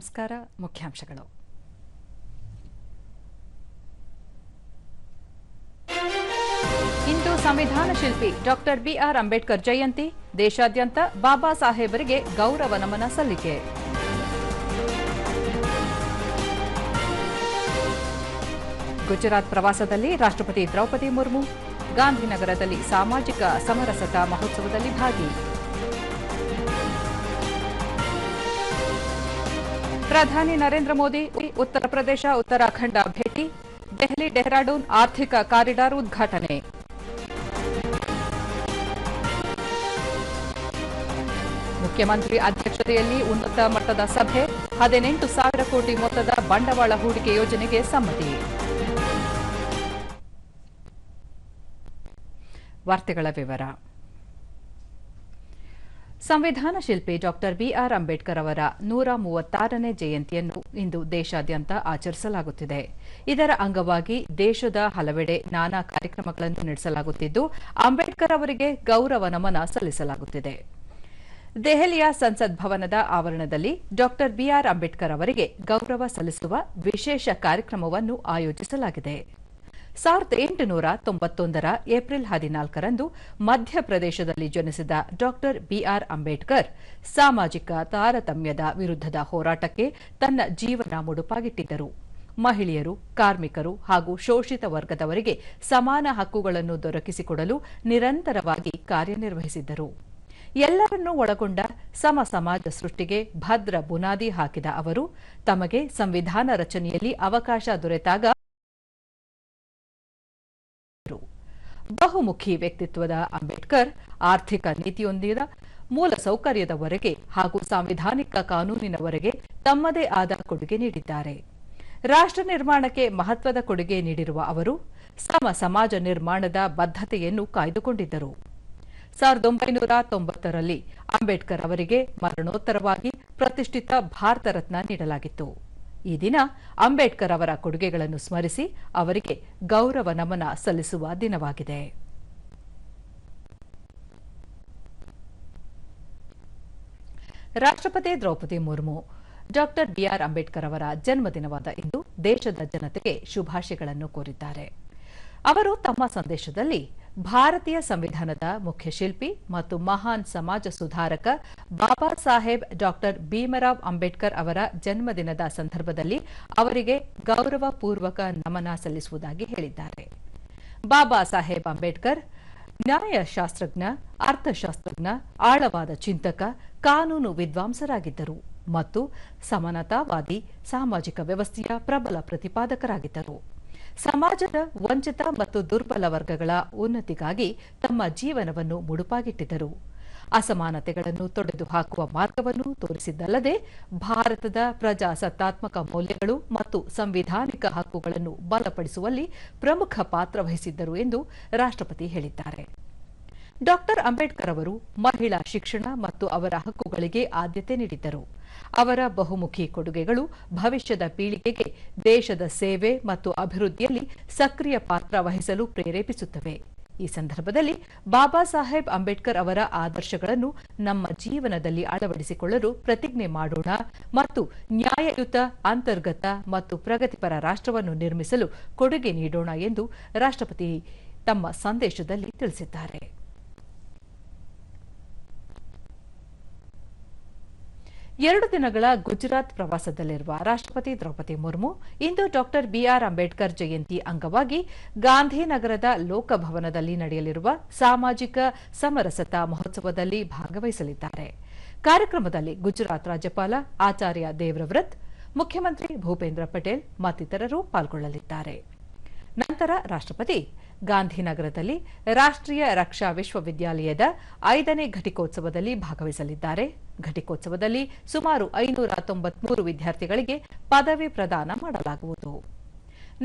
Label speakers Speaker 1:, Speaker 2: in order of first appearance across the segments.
Speaker 1: ನಮಸ್ಕಾರ. ಮುಖ್ಯಾಂಶಗಳು. ಇಂದು ಸಂವಿಧಾನ ಶಿಲ್ಪಿ ಡಾಕ್ಟರ್ ಬಿಆರ್ ಅಂಬೇಡ್ಕರ್ ಜಯಂತಿ. ದೇಶಾದ್ಯಂತ ಬಾಬಾ ಸಾಹೇಬರಿಗೆ ಗೌರವ ನಮನ ಸಲ್ಲಿಕೆ. ಗುಜರಾತ್ ಪ್ರವಾಸದಲ್ಲಿ ರಾಷ್ಟ್ರಪತಿ ದ್ರೌಪದಿ ಮುರ್ಮು. ಗಾಂಧಿನಗರದಲ್ಲಿ ಸಾಮಾಜಿಕ ಸಮರಸತಾ ಮಹೋತ್ಸವದಲ್ಲಿ ಭಾಗಿ. ಪ್ರಧಾನಿ ನರೇಂದ್ರ ಮೋದಿ ಉತ್ತರ ಪ್ರದೇಶ ಉತ್ತರಾಖಂಡ ಭೇಟಿ. ದೆಹಲಿ ಡೆಹ್ರಾಡೂನ್ ಆರ್ಥಿಕ ಕಾರಿಡಾರ್ ಉದ್ಘಾಟನೆ. ಮುಖ್ಯಮಂತ್ರಿ ಅಧ್ಯಕ್ಷತೆಯಲ್ಲಿ ಉನ್ನತ ಮಟ್ಟದ ಸಭೆ. 18,000 ಕೋಟಿ ಮೊತ್ತದ ಬಂಡವಾಳ ಹೂಡಿಕೆ ಯೋಜನೆಗೆ ಸಮ್ಮತಿ. ವಾರ್ತೆಗಳ ವಿವರ. ಸಂವಿಧಾನ ಶಿಲ್ಪಿ ಡಾಕ್ಟರ್ ಬಿಆರ್ ಅಂಬೇಡ್ಕರ್ ಅವರ 136ನೇ ಜಯಂತಿಯನ್ನು ಇಂದು ದೇಶಾದ್ಯಂತ ಆಚರಿಸಲಾಗುತ್ತಿದೆ. ಇದರ ಅಂಗವಾಗಿ ದೇಶದ ಹಲವೆಡೆ ನಾನಾ ಕಾರ್ಯಕ್ರಮಗಳನ್ನು ನಡೆಸಲಾಗುತ್ತಿದ್ದು, ಅಂಬೇಡ್ಕರ್ ಅವರಿಗೆ ಗೌರವ ನಮನ ಸಲ್ಲಿಸಲಾಗುತ್ತಿದೆ. ದೆಹಲಿಯ ಸಂಸತ್ ಭವನದ ಆವರಣದಲ್ಲಿ ಡಾಕ್ಟರ್ ಬಿಆರ್ ಅಂಬೇಡ್ಕರ್ ಅವರಿಗೆ ಗೌರವ ಸಲ್ಲಿಸುವ ವಿಶೇಷ ಕಾರ್ಯಕ್ರಮವನ್ನು ಆಯೋಜಿಸಲಾಗಿದೆ. 1891ರ ಏಪ್ರಿಲ್ 14ರಂದು ಮಧ್ಯಪ್ರದೇಶದಲ್ಲಿ ಜನಿಸಿದ ಡಾಕ್ಟರ್ ಬಿಆರ್ ಅಂಬೇಡ್ಕರ್ ಸಾಮಾಜಿಕ ತಾರತಮ್ಯದ ವಿರುದ್ಧದ ಹೋರಾಟಕ್ಕೆ ತನ್ನ ಜೀವನ ಮುಡುಪಾಗಿಟ್ಟಿದ್ದರು. ಮಹಿಳೆಯರು, ಕಾರ್ಮಿಕರು ಹಾಗೂ ಶೋಷಿತ ವರ್ಗದವರಿಗೆ ಸಮಾನ ಹಕ್ಕುಗಳನ್ನು ದೊರಕಿಸಿಕೊಡಲು ನಿರಂತರವಾಗಿ ಕಾರ್ಯನಿರ್ವಹಿಸಿದ್ದರು. ಎಲ್ಲರನ್ನೂ ಒಳಗೊಂಡ ಸಮ ಸಮಾಜ ಸೃಷ್ಟಿಗೆ ಭದ್ರ ಬುನಾದಿ ಹಾಕಿದ ಅವರು ತಮಗೆ ಸಂವಿಧಾನ ರಚನೆಯಲ್ಲಿ ಅವಕಾಶ ದೊರೆತಾಗ ಬಹುಮುಖಿ ವ್ಯಕ್ತಿತ್ವದ ಅಂಬೇಡ್ಕರ್ ಆರ್ಥಿಕ ನೀತಿಯೊಂದಿನ ಮೂಲಸೌಕರ್ಯದವರೆಗೆ ಹಾಗೂ ಸಾಂವಿಧಾನಿಕ ಕಾನೂನಿನವರೆಗೆ ತಮ್ಮದೇ ಆದ ಕೊಡುಗೆ ನೀಡಿದ್ದಾರೆ. ರಾಷ್ಟ್ರ ನಿರ್ಮಾಣಕ್ಕೆ ಮಹತ್ವದ ಕೊಡುಗೆ ನೀಡಿರುವ ಅವರು ಸಮ ಸಮಾಜ ನಿರ್ಮಾಣದ ಬದ್ಧತೆಯನ್ನು ಕಾಯ್ದುಕೊಂಡಿದ್ದರು. 1990ರಲ್ಲಿ ಅಂಬೇಡ್ಕರ್ ಅವರಿಗೆ ಮರಣೋತ್ತರವಾಗಿ ಪ್ರತಿಷ್ಠಿತ ಭಾರತ ರತ್ನ ನೀಡಲಾಗಿತ್ತು. ಈ ದಿನ ಅಂಬೇಡ್ಕರ್ ಅವರ ಕೊಡುಗೆಗಳನ್ನು ಸ್ಮರಿಸಿ ಅವರಿಗೆ ಗೌರವ ನಮನ ಸಲ್ಲಿಸುವ ದಿನವಾಗಿದೆ. ರಾಷ್ಟ್ರಪತಿ ದ್ರೌಪದಿ ಮುರ್ಮು ಡಾಕ್ಟರ್ ಬಿಆರ್ ಅಂಬೇಡ್ಕರ್ ಅವರ ಜನ್ಮದಿನವಾದ ಇಂದು ದೇಶದ ಜನತೆಗೆ ಶುಭಾಶಯಗಳನ್ನು ಕೋರಿದ್ದಾರೆ. ಅವರು ತಮ್ಮ ಸಂದೇಶದಲ್ಲಿ ಭಾರತೀಯ ಸಂವಿಧಾನದ ಮುಖ್ಯ ಶಿಲ್ಪಿ ಮತ್ತು ಮಹಾನ್ ಸಮಾಜ ಸುಧಾರಕ ಬಾಬಾ ಸಾಹೇಬ್ ಡಾಕ್ಟರ್ ಭೀಮರಾವ್ ಅಂಬೇಡ್ಕರ್ ಅವರ ಜನ್ಮದಿನದ ಸಂದರ್ಭದಲ್ಲಿ ಅವರಿಗೆ ಗೌರವಪೂರ್ವಕ ನಮನ ಸಲ್ಲಿಸುವುದಾಗಿ ಹೇಳಿದ್ದಾರೆ. ಬಾಬಾ ಸಾಹೇಬ್ ಅಂಬೇಡ್ಕರ್ ನ್ಯಾಯಶಾಸ್ತ್ರಜ್ಞ, ಅರ್ಥಶಾಸ್ತ್ರಜ್ಞ, ಆಳವಾದ ಚಿಂತಕ, ಕಾನೂನು ವಿದ್ವಾಂಸರಾಗಿದ್ದರು ಮತ್ತು ಸಮಾನತಾವಾದಿ ಸಾಮಾಜಿಕ ವ್ಯವಸ್ಥೆಯ ಪ್ರಬಲ ಪ್ರತಿಪಾದಕರಾಗಿದ್ದರು. ಸಮಾಜದ ವಂಚಿತ ಮತ್ತು ದುರ್ಬಲ ವರ್ಗಗಳ ಉನ್ನತಿಗಾಗಿ ತಮ್ಮ ಜೀವನವನ್ನು ಮುಡುಪಾಗಿಟ್ಟಿದ್ದರು. ಅಸಮಾನತೆಗಳನ್ನು ತೊಡೆದು ಹಾಕುವ ಮಾರ್ಗವನ್ನು ತೋರಿಸಿದ್ದಲ್ಲದೆ ಭಾರತದ ಪ್ರಜಾಸತ್ತಾತ್ಮಕ ಮೌಲ್ಯಗಳು ಮತ್ತು ಸಂವಿಧಾನಿಕ ಹಕ್ಕುಗಳನ್ನು ಬಲಪಡಿಸುವಲ್ಲಿ ಪ್ರಮುಖ ಪಾತ್ರ ವಹಿಸಿದ್ದರು ಎಂದು ರಾಷ್ಟ್ರಪತಿ ಹೇಳಿದ್ದಾರೆ. ಡಾಕ್ಟರ್ ಅಂಬೇಡ್ಕರ್ ಅವರು ಮಹಿಳಾ ಶಿಕ್ಷಣ ಮತ್ತು ಅವರ ಹಕ್ಕುಗಳಿಗೆ ಆದ್ಯತೆ ನೀಡಿದ್ದರು. ಅವರ ಬಹುಮುಖಿ ಕೊಡುಗೆಗಳು ಭವಿಷ್ಯದ ಪೀಳಿಗೆಗೆ ದೇಶದ ಸೇವೆ ಮತ್ತು ಅಭಿವೃದ್ಧಿಯಲ್ಲಿ ಸಕ್ರಿಯ ಪಾತ್ರ ವಹಿಸಲು ಪ್ರೇರೇಪಿಸುತ್ತವೆ. ಈ ಸಂದರ್ಭದಲ್ಲಿ ಬಾಬಾ ಸಾಹೇಬ್ ಅಂಬೇಡ್ಕರ್ ಅವರ ಆದರ್ಶಗಳನ್ನು ನಮ್ಮ ಜೀವನದಲ್ಲಿ ಅಳವಡಿಸಿಕೊಳ್ಳಲು ಪ್ರತಿಜ್ಞೆ ಮಾಡೋಣ ಮತ್ತು ನ್ಯಾಯಯುತ, ಅಂತರ್ಗತ ಮತ್ತು ಪ್ರಗತಿಪರ ರಾಷ್ಟ್ರವನ್ನು ನಿರ್ಮಿಸಲು ಕೊಡುಗೆ ನೀಡೋಣ ಎಂದು ರಾಷ್ಟ್ರಪತಿ ತಮ್ಮ ಸಂದೇಶದಲ್ಲಿ ತಿಳಿಸಿದ್ದಾರೆ. ಎರಡು ದಿನಗಳ ಗುಜರಾತ್ ಪ್ರವಾಸದಲ್ಲಿರುವ ರಾಷ್ಟ್ರಪತಿ ದ್ರೌಪದಿ ಮುರ್ಮು ಇಂದು ಡಾಕ್ಟರ್ ಬಿಆರ್ ಅಂಬೇಡ್ಕರ್ ಜಯಂತಿ ಅಂಗವಾಗಿ ಗಾಂಧಿನಗರದ ಲೋಕಭವನದಲ್ಲಿ ನಡೆಯಲಿರುವ ಸಾಮಾಜಿಕ ಸಮರಸತಾ ಮಹೋತ್ಸವದಲ್ಲಿ ಭಾಗವಹಿಸಲಿದ್ದಾರೆ. ಕಾರ್ಯಕ್ರಮದಲ್ಲಿ ಗುಜರಾತ್ ರಾಜ್ಯಪಾಲ ಆಚಾರ್ಯ ದೇವ್ರವ್ರತ್, ಮುಖ್ಯಮಂತ್ರಿ ಭೂಪೇಂದ್ರ ಪಟೇಲ್ ಮತ್ತಿತರರು ಪಾಲ್ಗೊಳ್ಳಲಿದ್ದಾರೆ. ನಂತರ ರಾಷ್ಟ್ರಪತಿ ಗಾಂಧಿನಗರದಲ್ಲಿ ರಾಷ್ಟ್ರೀಯ ರಕ್ಷಾ ವಿಶ್ವವಿದ್ಯಾಲಯದ 5ನೇ ಘಟಿಕೋತ್ಸವದಲ್ಲಿ ಭಾಗವಹಿಸಲಿದ್ದಾರೆ. ಘಟಿಕೋತ್ಸವದಲ್ಲಿ ಸುಮಾರು 593 ವಿದ್ಯಾರ್ಥಿಗಳಿಗೆ ಪದವಿ ಪ್ರದಾನ ಮಾಡಲಾಗುವುದು.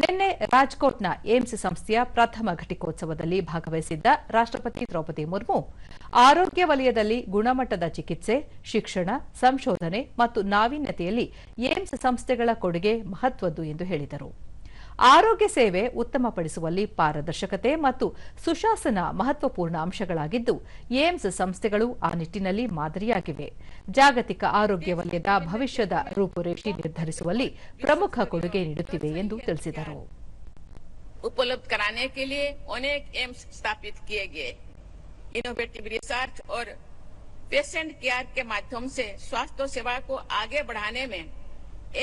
Speaker 1: ನಿನ್ನೆ ರಾಜ್ಕೋಟ್ನ ಏಮ್ಸ್ ಸಂಸ್ಥೆಯ ಪ್ರಥಮ ಘಟಿಕೋತ್ಸವದಲ್ಲಿ ಭಾಗವಹಿಸಿದ್ದ ರಾಷ್ಟ್ರಪತಿ ದ್ರೌಪದಿ ಮುರ್ಮು ಆರೋಗ್ಯ ವಲಯದಲ್ಲಿ ಗುಣಮಟ್ಟದ ಚಿಕಿತ್ಸೆ, ಶಿಕ್ಷಣ, ಸಂಶೋಧನೆ ಮತ್ತು ನಾವೀನ್ಯತೆಯಲ್ಲಿ ಏಮ್ಸ್ ಸಂಸ್ಥೆಗಳ ಕೊಡುಗೆ ಮಹತ್ವದ್ದು ಎಂದು ಹೇಳಿದರು. ಆರೋಗ್ಯ ಸೇವೆ ಉತ್ತಮಪಡಿಸುವಲ್ಲಿ ಪಾರದರ್ಶಕತೆ ಮತ್ತು ಸುಶಾಸನ ಮಹತ್ವಪೂರ್ಣ ಅಂಶಗಳಾಗಿದ್ದು ಏಮ್ಸ್ ಸಂಸ್ಥೆಗಳು ಆ ನಿಟ್ಟಿನಲ್ಲಿ ಮಾದರಿಯಾಗಿವೆ. ಜಾಗತಿಕ ಆರೋಗ್ಯ ವಲಯದ ಭವಿಷ್ಯದ ರೂಪುರೇಷೆ ನಿರ್ಧರಿಸುವಲ್ಲಿ ಪ್ರಮುಖ ಕೊಡುಗೆ ನೀಡುತ್ತಿವೆ ಎಂದು ತಿಳಿಸಿದರು.
Speaker 2: उपलब्ध कराने के लिए अनेक एम्स स्थापित किए गए। इनोवेटिव रिसर्च और पेशेंट केयर के माध्यम से स्वास्थ्य सेवा को आगे बढ़ाने में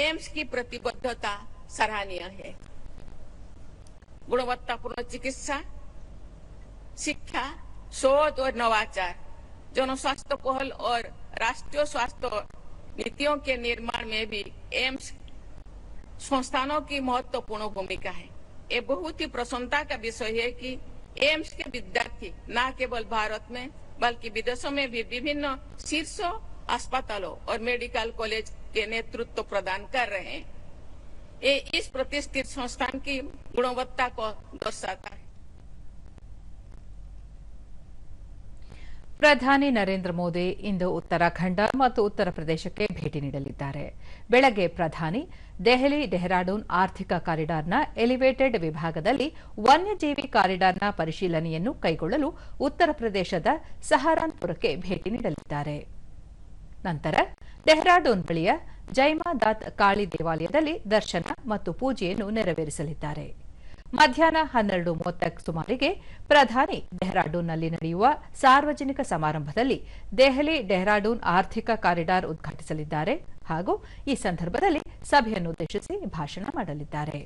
Speaker 2: एम्स की प्रतिबद्धता सराहनीय है। गुणवत्तापूर्ण चिकित्सा, शिक्षा, शोध और नवाचार, जनस्वास्थ्य पहल और राष्ट्रीय स्वास्थ्य नीतियों के निर्माण में भी एम्स संस्थानों की महत्वपूर्ण भूमिका है। ये बहुत ही प्रसन्नता का विषय है कि एम्स के विद्यार्थी न केवल भारत में बल्कि विदेशों में भी विभिन्न शीर्ष अस्पतालों और मेडिकल कॉलेज के नेतृत्व प्रदान कर रहे हैं। ये इस प्रतिष्ठित संस्थान की गुणवत्ता को दर्शाता है।
Speaker 1: ಪ್ರಧಾನಿ ನರೇಂದ್ರ ಮೋದಿ ಇಂದು ಉತ್ತರಾಖಂಡ ಮತ್ತು ಉತ್ತರ ಪ್ರದೇಶಕ್ಕೆ ಭೇಟಿ ನೀಡಲಿದ್ದಾರೆ. ಬೆಳಗ್ಗೆ ಪ್ರಧಾನಿ ದೆಹಲಿ ಡೆಹ್ರಾಡೂನ್ ಆರ್ಥಿಕ ಕಾರಿಡಾರ್ನ ಎಲಿವೇಟೆಡ್ ವಿಭಾಗದಲ್ಲಿ ವನ್ಯಜೀವಿ ಕಾರಿಡಾರ್ನ ಪರಿಶೀಲನೆಯನ್ನು ಕೈಗೊಳ್ಳಲು ಉತ್ತರ ಪ್ರದೇಶದ ಸಹರಾನ್ಪುರಕ್ಕೆ ಭೇಟಿ ನೀಡಲಿದ್ದಾರೆ. ನಂತರ ಡೆಹ್ರಾಡೂನ್ ಬಳಿಯ ಜೈಮಾದಾತ್ ಕಾಳಿ ದೇವಾಲಯದಲ್ಲಿ ದರ್ಶನ ಮತ್ತು ಪೂಜೆಯನ್ನು ನೆರವೇರಿಸಲಿದ್ದಾರೆ. ಮಧ್ಯಾಹ್ನ 12:30 ಸುಮಾರಿಗೆ ಪ್ರಧಾನಿ ಡೆಹ್ರಾಡೂನ್ನಲ್ಲಿ ನಡೆಯುವ ಸಾರ್ವಜನಿಕ ಸಮಾರಂಭದಲ್ಲಿ ದೆಹಲಿ ಡೆಹ್ರಾಡೂನ್ ಆರ್ಥಿಕ ಕಾರಿಡಾರ್ ಉದ್ಘಾಟಿಸಲಿದ್ದಾರೆ ಹಾಗೂ ಈ ಸಂದರ್ಭದಲ್ಲಿ ಸಭೆಯನ್ನುದ್ದೇಶಿಸಿ ಭಾಷಣ ಮಾಡಲಿದ್ದಾರೆ.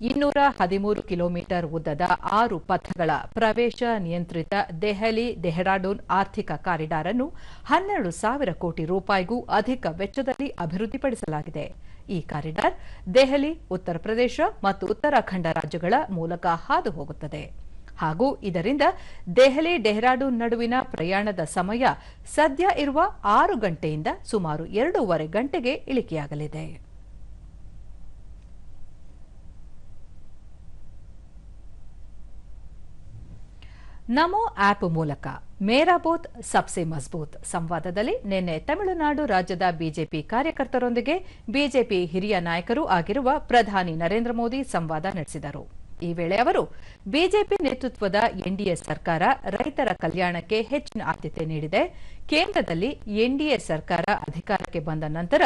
Speaker 1: 213 ಕಿಲೋಮೀಟರ್ ಉದ್ದದ 6 ಪಥಗಳ ಪ್ರವೇಶ ನಿಯಂತ್ರಿತ ದೆಹಲಿ ಡೆಹ್ರಾಡೂನ್ ಆರ್ಥಿಕ ಕಾರಿಡಾರ್ ಅನ್ನು 12,000 ಕೋಟಿ ರೂಪಾಯಿಗೂ ಅಧಿಕ ವೆಚ್ಚದಲ್ಲಿ ಅಭಿವೃದ್ಧಿಪಡಿಸಲಾಗಿದೆ. ಈ ಕಾರಿಡಾರ್ ದೆಹಲಿ, ಉತ್ತರ ಪ್ರದೇಶ ಮತ್ತು ಉತ್ತರಾಖಂಡ ರಾಜ್ಯಗಳ ಮೂಲಕ ಹಾದು ಹೋಗುತ್ತದೆ ಹಾಗೂ ಇದರಿಂದ ದೆಹಲಿ ಡೆಹ್ರಾಡೂನ್ ನಡುವಿನ ಪ್ರಯಾಣದ ಸಮಯ ಸದ್ಯ ಇರುವ 6 ಗಂಟೆಯಿಂದ ಸುಮಾರು 2.5 ಗಂಟೆಗೆ ಇಳಿಕೆಯಾಗಲಿದೆ. ನಮೋ ಆಪ್ ಮೂಲಕ ಮೇರಾ ಬೂತ್ ಸಬ್ಸೆ ಮಜಬೂತ್ ಸಂವಾದದಲ್ಲಿ ನಿನ್ನೆ ತಮಿಳುನಾಡು ರಾಜ್ಯದ ಬಿಜೆಪಿ ಕಾರ್ಯಕರ್ತರೊಂದಿಗೆ ಬಿಜೆಪಿ ಹಿರಿಯ ನಾಯಕರೂ ಆಗಿರುವ ಪ್ರಧಾನಿ ನರೇಂದ್ರ ಮೋದಿ ಸಂವಾದ ನಡೆಸಿದರು. ಈ ವೇಳೆ ಅವರು ಬಿಜೆಪಿ ನೇತೃತ್ವದ ಎನ್ಡಿಎ ಸರ್ಕಾರ ರೈತರ ಕಲ್ಯಾಣಕ್ಕೆ ಹೆಚ್ಚಿನ ಆದ್ಯತೆ ನೀಡಿದೆ. ಕೇಂದ್ರದಲ್ಲಿ ಎನ್ಡಿಎ ಸರ್ಕಾರ ಅಧಿಕಾರಕ್ಕೆ ಬಂದ ನಂತರ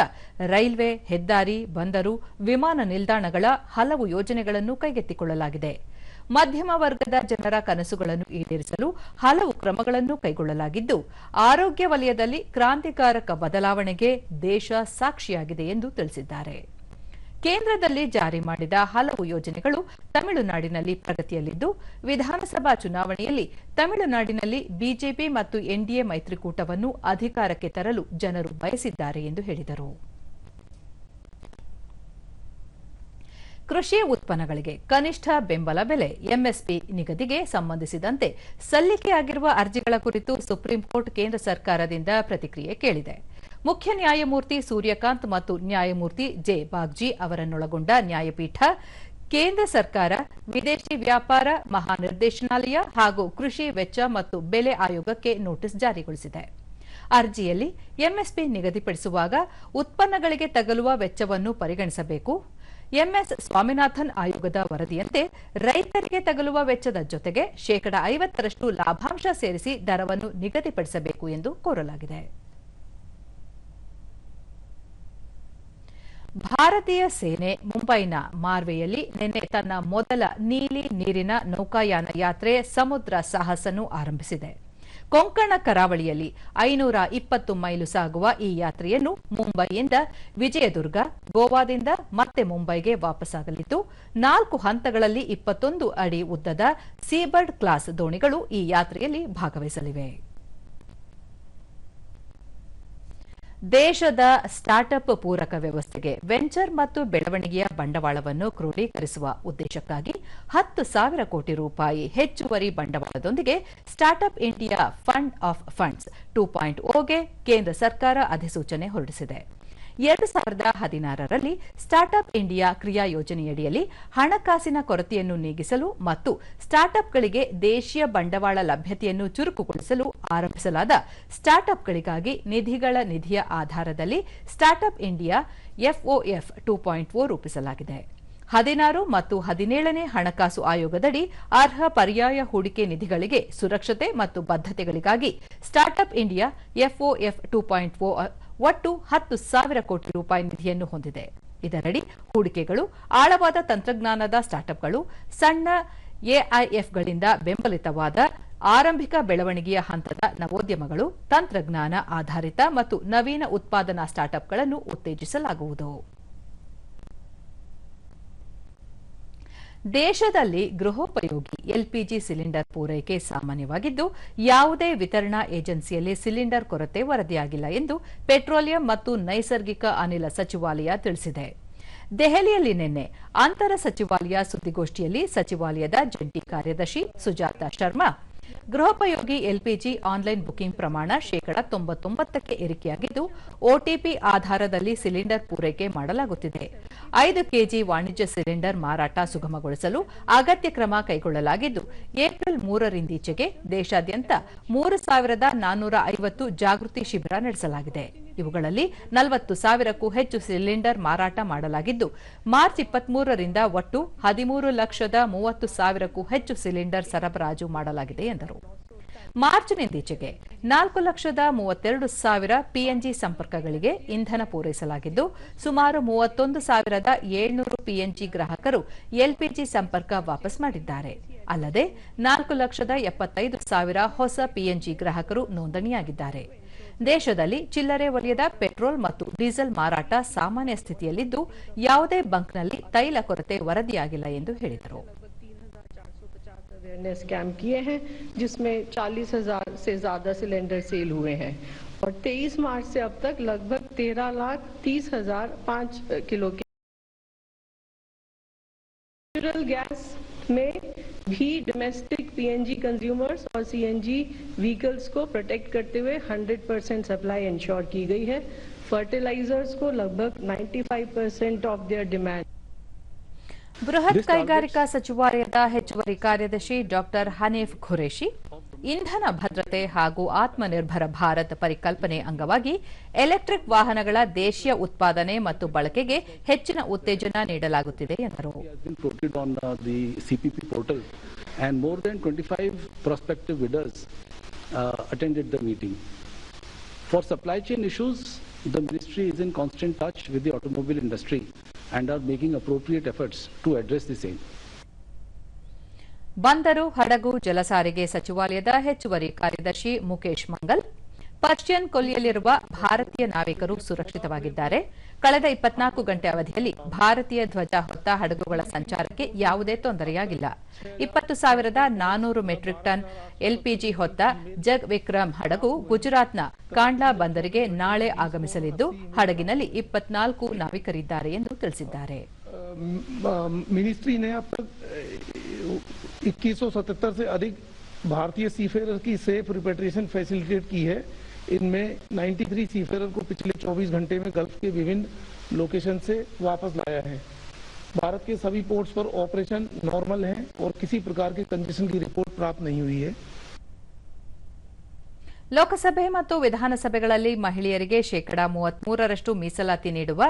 Speaker 1: ರೈಲ್ವೆ, ಹೆದ್ದಾರಿ, ಬಂದರು, ವಿಮಾನ ನಿಲ್ದಾಣಗಳ ಹಲವು ಯೋಜನೆಗಳನ್ನು ಕೈಗೆತ್ತಿಕೊಳ್ಳಲಾಗಿದೆ. ಮಧ್ಯಮ ವರ್ಗದ ಜನರ ಕನಸುಗಳನ್ನು ಈಡೇರಿಸಲು ಹಲವು ಕ್ರಮಗಳನ್ನು ಕೈಗೊಳ್ಳಲಾಗಿದ್ದು ಆರೋಗ್ಯ ವಲಯದಲ್ಲಿ ಕ್ರಾಂತಿಕಾರಕ ಬದಲಾವಣೆಗೆ ದೇಶ ಸಾಕ್ಷಿಯಾಗಿದೆ ಎಂದು ತಿಳಿಸಿದ್ದಾರೆ. ಕೇಂದ್ರದಲ್ಲಿ ಜಾರಿ ಮಾಡಿದ ಹಲವು ಯೋಜನೆಗಳು ತಮಿಳುನಾಡಿನಲ್ಲಿ ಪ್ರಗತಿಯಲ್ಲಿದ್ದು ವಿಧಾನಸಭಾ ಚುನಾವಣೆಯಲ್ಲಿ ತಮಿಳುನಾಡಿನಲ್ಲಿ ಬಿಜೆಪಿ ಮತ್ತು ಎನ್ಡಿಎ ಮೈತ್ರಿಕೂಟವನ್ನು ಅಧಿಕಾರಕ್ಕೆ ತರಲು ಜನರು ಬಯಸಿದ್ದಾರೆ ಎಂದು ಹೇಳಿದರು. ಕೃಷಿ ಉತ್ಪನ್ನಗಳಿಗೆ ಕನಿಷ್ಠ ಬೆಂಬಲ ಬೆಲೆ ಎಂಎಸ್ಪಿ ನಿಗದಿಗೆ ಸಂಬಂಧಿಸಿದಂತೆ ಸಲ್ಲಿಕೆಯಾಗಿರುವ ಅರ್ಜಿಗಳ ಕುರಿತು ಸುಪ್ರೀಂಕೋರ್ಟ್ ಕೇಂದ್ರ ಸರ್ಕಾರದಿಂದ ಪ್ರತಿಕ್ರಿಯೆ ಕೇಳಿದೆ. ಮುಖ್ಯ ನ್ಯಾಯಮೂರ್ತಿ ಸೂರ್ಯಕಾಂತ್ ಮತ್ತು ನ್ಯಾಯಮೂರ್ತಿ ಜೆ ಬಾಗ್ಜಿ ಅವರನ್ನೊಳಗೊಂಡ ನ್ಯಾಯಪೀಠ ಕೇಂದ್ರ ಸರ್ಕಾರ, ವಿದೇಶಿ ವ್ಯಾಪಾರ ಮಹಾನಿರ್ದೇಶನಾಲಯ ಹಾಗೂ ಕೃಷಿ ವೆಚ್ಚ ಮತ್ತು ಬೆಲೆ ಆಯೋಗಕ್ಕೆ ನೋಟಿಸ್ ಜಾರಿಗೊಳಿಸಿದೆ. ಅರ್ಜಿಯಲ್ಲಿ ಎಂಎಸ್ಪಿ ನಿಗದಿಪಡಿಸುವಾಗ ಉತ್ಪನ್ನಗಳಿಗೆ ತಗಲುವ ವೆಚ್ಚವನ್ನು ಪರಿಗಣಿಸಬೇಕು. ಎಂಎಸ್ ಸ್ವಾಮಿನಾಥನ್ ಆಯೋಗದ ವರದಿಯಂತೆ ರೈತರಿಗೆ ತಗಲುವ ವೆಚ್ಚದ ಜೊತೆಗೆ 50% ಲಾಭಾಂಶ ಸೇರಿಸಿ ದರವನ್ನು ನಿಗದಿಪಡಿಸಬೇಕು ಎಂದು ಕೋರಲಾಗಿದೆ. ಭಾರತೀಯ ಸೇನೆ ಮುಂಬೈನ ಮಾರ್ವೆಯಲ್ಲಿ ನಿನ್ನೆ ತನ್ನ ಮೊದಲ ನೀಲಿ ನೀರಿನ ನೌಕಾಯಾನ ಯಾತ್ರೆ ಸಮುದ್ರ ಸಾಹಸನ್ನು ಆರಂಭಿಸಿದೆ. ಕೊಂಕಣ ಕರಾವಳಿಯಲ್ಲಿ 520 ಮೈಲು ಸಾಗುವ ಈ ಯಾತ್ರೆಯನ್ನು ಮುಂಬೈಯಿಂದ ವಿಜಯದುರ್ಗ, ಗೋವಾದಿಂದ ಮತ್ತೆ ಮುಂಬೈಗೆ ವಾಪಸ್ಸಾಗಲಿದ್ದು 4 ಹಂತಗಳಲ್ಲಿ 21 ಅಡಿ ಉದ್ದದ ಸೀಬರ್ಡ್ ಕ್ಲಾಸ್ ದೋಣಿಗಳು ಈ ಯಾತ್ರೆಯಲ್ಲಿ ಭಾಗವಹಿಸಲಿವೆ. ದೇಶದ ಸ್ಟಾರ್ಟ್ಅಪ್ ಪೂರಕ ವ್ಯವಸ್ಥೆಗೆ ವೆಂಚರ್ ಮತ್ತು ಬೆಳವಣಿಗೆಯ ಬಂಡವಾಳವನ್ನು ಕ್ರೋಢೀಕರಿಸುವ ಉದ್ದೇಶಕ್ಕಾಗಿ 10,000 ಕೋಟಿ ರೂಪಾಯಿ ಹೆಚ್ಚುವರಿ ಬಂಡವಾಳದೊಂದಿಗೆ startup India fund of funds 2.0ಗೆ ಕೇಂದ್ರ ಸರ್ಕಾರ ಅಧಿಸೂಚನೆ ಹೊರಡಿಸಿದೆ. 2016ರಲ್ಲಿ ಸ್ಟಾರ್ಟ್ಅಪ್ ಇಂಡಿಯಾ ಕ್ರಿಯಾ ಯೋಜನೆಯಡಿಯಲ್ಲಿ ಹಣಕಾಸಿನ ಕೊರತೆಯನ್ನು ನೀಗಿಸಲು ಮತ್ತು ಸ್ಟಾರ್ಟ್ಅಪ್ಗಳಿಗೆ ದೇಶೀಯ ಬಂಡವಾಳ ಲಭ್ಯತೆಯನ್ನು ಚುರುಕುಗೊಳಿಸಲು ಆರಂಭಿಸಲಾದ ಸ್ಟಾರ್ಟ್ಅಪ್ಗಳಿಗಾಗಿ ನಿಧಿಗಳ ನಿಧಿಯ ಆಧಾರದಲ್ಲಿ ಸ್ಟಾರ್ಟ್ಅಪ್ ಇಂಡಿಯಾ ಎಫ್ಒಎಫ್ 2.0 ರೂಪಿಸಲಾಗಿದೆ. 16 ಮತ್ತು 17ನೇ ಹಣಕಾಸು ಆಯೋಗದಡಿ ಅರ್ಹ ಪರ್ಯಾಯ ಹೂಡಿಕೆ ನಿಧಿಗಳಿಗೆ ಸುರಕ್ಷತೆ ಮತ್ತು ಬದ್ಧತೆಗಳಿಗಾಗಿ ಸ್ಟಾರ್ಟ್ಅಪ್ ಇಂಡಿಯಾ ಎಫ್ಒಎಫ್ 2.0 ಒಟ್ಟು 10,000 ಕೋಟಿ ರೂಪಾಯಿ ನಿಧಿಯನ್ನು ಹೊಂದಿದೆ. ಇದರಡಿ ಹೂಡಿಕೆಗಳು ಆಳವಾದ ತಂತ್ರಜ್ಞಾನದ ಸ್ಟಾರ್ಟ್ಅಪ್ಗಳು, ಸಣ್ಣ ಎಐಎಫ್ಗಳಿಂದ ಬೆಂಬಲಿತವಾದ ಆರಂಭಿಕ ಬೆಳವಣಿಗೆಯ ಹಂತದ ನವೋದ್ಯಮಗಳು, ತಂತ್ರಜ್ಞಾನ ಆಧಾರಿತ ಮತ್ತು ನವೀನ ಉತ್ಪಾದನಾ ಸ್ಟಾರ್ಟ್ಅಪ್ಗಳನ್ನು ಉತ್ತೇಜಿಸಲಾಗುವುದು. ದೇಶದಲ್ಲಿ ಗೃಹೋಪಯೋಗಿ ಎಲ್ಪಿಜಿ ಸಿಲಿಂಡರ್ ಪೂರೈಕೆ ಸಾಮಾನ್ಯವಾಗಿದ್ದು, ಯಾವುದೇ ವಿತರಣಾ ಏಜೆನ್ಸಿಯಲ್ಲಿ ಸಿಲಿಂಡರ್ ಕೊರತೆ ವರದಿಯಾಗಿಲ್ಲ ಎಂದು ಪೆಟ್ರೋಲಿಯಂ ಮತ್ತು ನೈಸರ್ಗಿಕ ಅನಿಲ ಸಚಿವಾಲಯ ತಿಳಿಸಿದೆ. ದೆಹಲಿಯಲ್ಲಿ ನಿನ್ನೆ ಅಂತರ ಸಚಿವಾಲಯ ಸುದ್ದಿಗೋಷ್ಠಿಯಲ್ಲಿ ಸಚಿವಾಲಯದ ಜಂಟಿ ಕಾರ್ಯದರ್ಶಿ ಸುಜಾತಾ ಶರ್ಮಾ, ಗೃಹೋಪಯೋಗಿ ಎಲ್ಪಿಜಿ ಆನ್ಲೈನ್ ಬುಕಿಂಗ್ ಪ್ರಮಾಣ 99% ಏರಿಕೆಯಾಗಿದ್ದು, ಒಟಿಪಿ ಆಧಾರದಲ್ಲಿ ಸಿಲಿಂಡರ್ ಪೂರೈಕೆ ಮಾಡಲಾಗುತ್ತಿದೆ. 5 ಕೆಜಿ ವಾಣಿಜ್ಯ ಸಿಲಿಂಡರ್ ಮಾರಾಟ ಸುಗಮಗೊಳಿಸಲು ಅಗತ್ಯ ಕ್ರಮ ಕೈಗೊಳ್ಳಲಾಗಿದ್ದು, ಏಪ್ರಿಲ್ 3ರಿಂದೀಚೆಗೆ ದೇಶಾದ್ಯಂತ 3,450 ಜಾಗೃತಿ ಶಿಬಿರ ನಡೆಸಲಾಗಿದೆ. ಇವುಗಳಲ್ಲಿ 40,000ಕ್ಕೂ ಹೆಚ್ಚು ಸಿಲಿಂಡರ್ ಮಾರಾಟ ಮಾಡಲಾಗಿದ್ದು, ಮಾರ್ಚ್ 23ರಿಂದ ಒಟ್ಟು 13,30,000ಕ್ಕೂ ಹೆಚ್ಚು ಸಿಲಿಂಡರ್ ಸರಬರಾಜು ಮಾಡಲಾಗಿದೆ ಎಂದರು. ಮಾರ್ಚ್ನಿಂದೀಚೆಗೆ 4,32,000 ಪಿಎನ್ಜಿ ಸಂಪರ್ಕಗಳಿಗೆ ಇಂಧನ ಪೂರೈಸಲಾಗಿದ್ದು, ಸುಮಾರು 31,700 ಪಿಎನ್ಜಿ ಗ್ರಾಹಕರು ಎಲ್ಪಿಜಿ ಸಂಪರ್ಕ ವಾಪಸ್ ಮಾಡಿದ್ದಾರೆ. ಅಲ್ಲದೆ 4,75,000 ಹೊಸ ಪಿಎನ್ಜಿ ಗ್ರಾಹಕರು ನೋಂದಣಿಯಾಗಿದ್ದಾರೆ. ದೇಶದಲ್ಲಿ ಚಿಲ್ಲರೆ ವಲಯದ ಪೆಟ್ರೋಲ್ ಮತ್ತು ಡೀಸೆಲ್ ಮಾರಾಟ ಸಾಮಾನ್ಯ ಸ್ಥಿತಿಯಲ್ಲಿದ್ದು, ಯಾವುದೇ ಬಂಕ್ನಲ್ಲಿ ತೈಲ ಕೊರತೆ ವರದಿಯಾಗಿಲ್ಲ ಎಂದು ಹೇಳಿದರು.
Speaker 3: अवेयरनेस कैंप किए हैं जिसमें 40,000 से ज्यादा सिलेंडर सेल हुए हैं और 23 मार्च से अब तक लगभग 13,30,005 किलो के नेचुरल गैस में भी डोमेस्टिक पीएनजी कंज्यूमर्स और सीएनजी व्हीकल्स को प्रोटेक्ट करते हुए 100% सप्लाई इंश्योर की गई है. फर्टिलाइजर्स को लगभग 95% ऑफ देयर डिमांड.
Speaker 1: ಬೃಹತ್ ಕೈಗಾರಿಕಾ ಸಚಿವಾಲಯದ ಹೆಚ್ಚುವರಿ ಕಾರ್ಯದರ್ಶಿ ಡಾಕ್ಟರ್ ಹನೀಫ್ ಖುರೇಶಿ, ಇಂಧನ ಭದ್ರತೆ ಹಾಗೂ ಆತ್ಮನಿರ್ಭರ ಭಾರತ್ ಪರಿಕಲ್ಪನೆ ಅಂಗವಾಗಿ ಎಲೆಕ್ಟ್ರಿಕ್ ವಾಹನಗಳ ದೇಶೀಯ ಉತ್ಪಾದನೆ ಮತ್ತು ಬಳಕೆಗೆ ಹೆಚ್ಚಿನ ಉತ್ತೇಜನ ನೀಡಲಾಗುತ್ತಿದೆ ಎಂದರು.
Speaker 4: The ministry is in constant touch with the automobile industry and are making appropriate efforts to address the same.
Speaker 1: ಬಂದರು, ಹಡಗು, ಜಲಸಾರಿಗೆ ಸಚಿವಾಲಯದ ಹೆಚ್ಚುವರಿ ಕಾರ್ಯದರ್ಶಿ ಮುಕೇಶ್ ಮಂಗಲ್, ಪರ್ಷಿಯನ್ ಕೊಲ್ಲಿಯಲ್ಲಿರುವ ಭಾರತೀಯ ನಾವಿಕರು ಸುರಕ್ಷಿತವಾಗಿದ್ದಾರೆ. ಕಳೆದ 24 ಗಂಟೆ ಅವಧಿಯಲ್ಲಿ ಭಾರತೀಯ ಧ್ವಜ ಹೊತ್ತ ಹಡಗುಗಳ ಸಂಚಾರಕ್ಕೆ ಯಾವುದೇ ತೊಂದರೆಯಾಗಿಲ್ಲ. 20,400 ಮೆಟ್ರಿಕ್ ಟನ್ ಎಲ್ಪಿಜಿ ಹೊತ್ತ ಜಗ್ ವಿಕ್ರಮ್ ಹಡಗು ಗುಜರಾತ್ನ ಕಾಂಡ್ಲಾ ಬಂದರಿಗೆ ನಾಳೆ ಆಗಮಿಸಲಿದ್ದು, ಹಡಗಿನಲ್ಲಿ 24 ನಾವಿಕರಿದ್ದಾರೆ ಎಂದು ತಿಳಿಸಿದ್ದಾರೆ.
Speaker 5: मिनिस्ट्री ने अब तक 2177 से अधिक भारतीय सीफेरर की सेफ रिपेट्रिएशन फैसिलिटेट की है. इनमें 93 सीफेरर को पिछले 24 घंटे में गल्फ के विभिन्न लोकेशन से वापस लाया है. भारत के सभी पोर्ट्स पर ऑपरेशन नॉर्मल है और किसी प्रकार के कंजेशन की रिपोर्ट प्राप्त नहीं हुई है.
Speaker 1: ಲೋಕಸಭೆ ಮತ್ತು ವಿಧಾನಸಭೆಗಳಲ್ಲಿ ಮಹಿಳೆಯರಿಗೆ 33% ಮೀಸಲಾತಿ ನೀಡುವ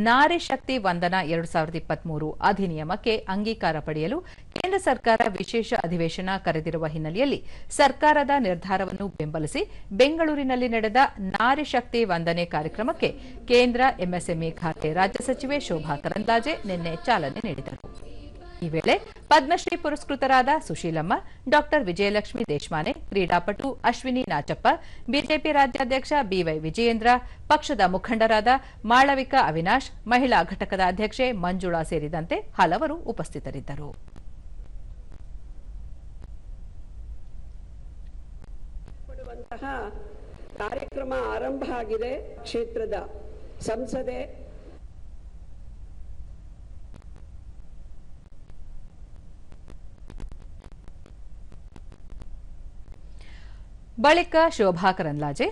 Speaker 1: ನಾರಿ ಶಕ್ತಿ ವಂದನಾ 2023 ಅಧಿನಿಯಮಕ್ಕೆ ಅಂಗೀಕಾರ ಪಡೆಯಲು ಕೇಂದ್ರ ಸರ್ಕಾರ ವಿಶೇಷ ಅಧಿವೇಶನ ಕರೆದಿರುವ ಹಿನ್ನೆಲೆಯಲ್ಲಿ ಸರ್ಕಾರದ ನಿರ್ಧಾರವನ್ನು ಬೆಂಬಲಿಸಿ ಬೆಂಗಳೂರಿನಲ್ಲಿ ನಡೆದ ನಾರಿ ಶಕ್ತಿ ವಂದನೆ ಕಾರ್ಯಕ್ರಮಕ್ಕೆ ಕೇಂದ್ರ ಎಂಎಸ್ಎಂಇ ಖಾತೆ ರಾಜ್ಯ ಸಚಿವೆ ಶೋಭಾ ಕರಂದ್ಲಾಜೆ ನಿನ್ನೆ ಚಾಲನೆ ನೀಡಿದರು. ಈ ವೇಳೆ ಪದ್ಮಶ್ರೀ ಪುರಸ್ಕೃತರಾದ ಸುಶೀಲಮ್ಮ, ಡಾ ವಿಜಯಲಕ್ಷ್ಮಿ ದೇಶಮಾನೆ, ಕ್ರೀಡಾಪಟು ಅಶ್ವಿನಿ ನಾಚಪ್ಪ, ಬಿಜೆಪಿ ರಾಜ್ಯಾಧ್ಯಕ್ಷ ಬಿವೈ ವಿಜಯೇಂದ್ರ, ಪಕ್ಷದ ಮುಖಂಡರಾದ ಮಾಳವಿಕಾ ಅವಿನಾಶ್, ಮಹಿಳಾ ಘಟಕದ ಅಧ್ಯಕ್ಷೆ ಮಂಜುಳಾ ಸೇರಿದಂತೆ ಹಲವರು ಉಪಸ್ಥಿತರಿದ್ದರು.
Speaker 6: ಕಾರ್ಯಕ್ರಮ ಆರಂಭ ಆಗಿದೆ. ಕ್ಷೇತ್ರದ ಸಂಸದೆ
Speaker 1: ಬಳಿಕ ಶೋಭಾ ಕರಂದ್ಲಾಜೆ,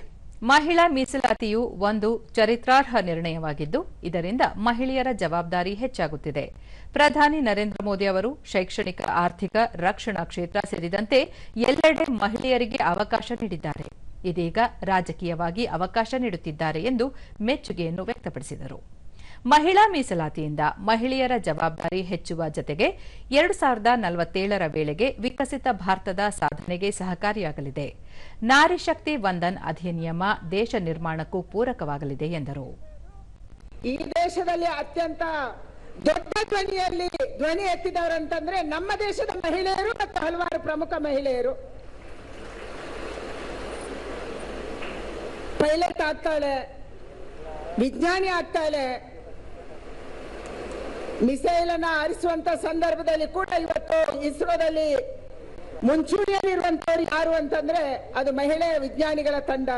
Speaker 1: ಮಹಿಳಾ ಮೀಸಲಾತಿಯು ಒಂದು ಚರಿತ್ರಾರ್ಹ ನಿರ್ಣಯವಾಗಿದ್ದು, ಇದರಿಂದ ಮಹಿಳೆಯರ ಜವಾಬ್ದಾರಿ ಹೆಚ್ಚಾಗುತ್ತಿದೆ. ಪ್ರಧಾನಿ ನರೇಂದ್ರ ಮೋದಿ ಅವರು ಶೈಕ್ಷಣಿಕ, ಆರ್ಥಿಕ, ರಕ್ಷಣಾ ಕ್ಷೇತ್ರ ಸೇರಿದಂತೆ ಎಲ್ಲೆಡೆ ಮಹಿಳೆಯರಿಗೆ ಅವಕಾಶ ನೀಡಿದ್ದಾರೆ. ಇದೀಗ ರಾಜಕೀಯವಾಗಿ ಅವಕಾಶ ನೀಡುತ್ತಿದ್ದಾರೆ ಎಂದು ಮೆಚ್ಚುಗೆಯನ್ನು ವ್ಯಕ್ತಪಡಿಸಿದರು. ಮಹಿಳಾ ಮೀಸಲಾತಿಯಿಂದ ಮಹಿಳೆಯರ ಜವಾಬ್ದಾರಿ ಹೆಚ್ಚುವ ಜತೆಗೆ 2047ರ ವೇಳೆಗೆ ವಿಕಸಿತ ಭಾರತದ ಸಾಧನೆಗೆ ಸಹಕಾರಿಯಾಗಲಿದೆ. ನಾರಿ ಶಕ್ತಿ ವಂದನ್ ಅಧಿನಿಯಮ ದೇಶ ನಿರ್ಮಾಣಕ್ಕೂ ಪೂರಕವಾಗಲಿದೆ ಎಂದರು.
Speaker 7: ಈ ದೇಶದಲ್ಲಿ ಅತ್ಯಂತ ದೊಡ್ಡ ಧ್ವನಿಯಲ್ಲಿ ಧ್ವನಿ ಎತ್ತಿದವರಂತಂದ್ರೆ ನಮ್ಮ ದೇಶದ ಮಹಿಳೆಯರು ಮತ್ತು ಹಲವಾರು ಪ್ರಮುಖ ಮಹಿಳೆಯರು. ಪೈಲಟ್ ಆಗ್ತಾಳೆ, ವಿಜ್ಞಾನಿ ಆಗ್ತಾಳೆ, ಮಿಸೈಲ್ ಅನ್ನ ಹಾರಿಸುವಂತ ಸಂದರ್ಭದಲ್ಲಿ ಕೂಡ ಇವತ್ತು ಇಸ್ರೋದಲ್ಲಿ ಮುಂಚೂಣಿಯಲ್ಲಿರುವಂತವ್ರು ಯಾರು ಅಂತಂದ್ರೆ ಅದು ಮಹಿಳೆಯ ವಿಜ್ಞಾನಿಗಳ ತಂಡ.